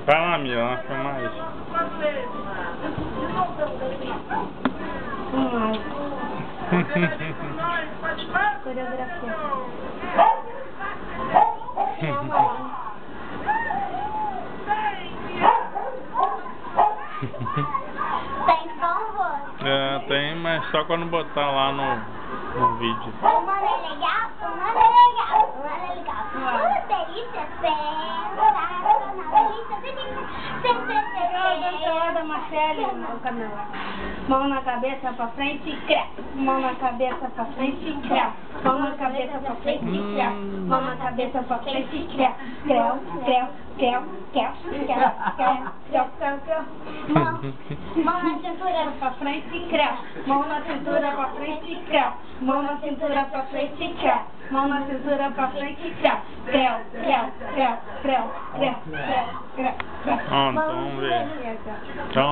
Vai lá, Mila, filma isso. Coreografia. Tem som, É, tem, mas só quando botar lá no vídeo. o mano é legal, o mano é legal, o mano é legal. Delícia, sensacional, Toda Marcele no canal. Mão na cabeça pra frente e cresce. Mão na cabeça pra frente e cresce. Mão na cabeça pra frente e cresce. Mão na cabeça pra frente e cresce. Creu, creu, creu, creu, creu, creu, creu, creu. Mão na cintura pra frente e cresce. Mão na cintura pra frente e cresce. Mão na cintura pra frente e cresce. Mão na cintura pra frente e cresce. Creu, creu, creu, creu, creu, creu, creu. Então vamos ver. Tchau.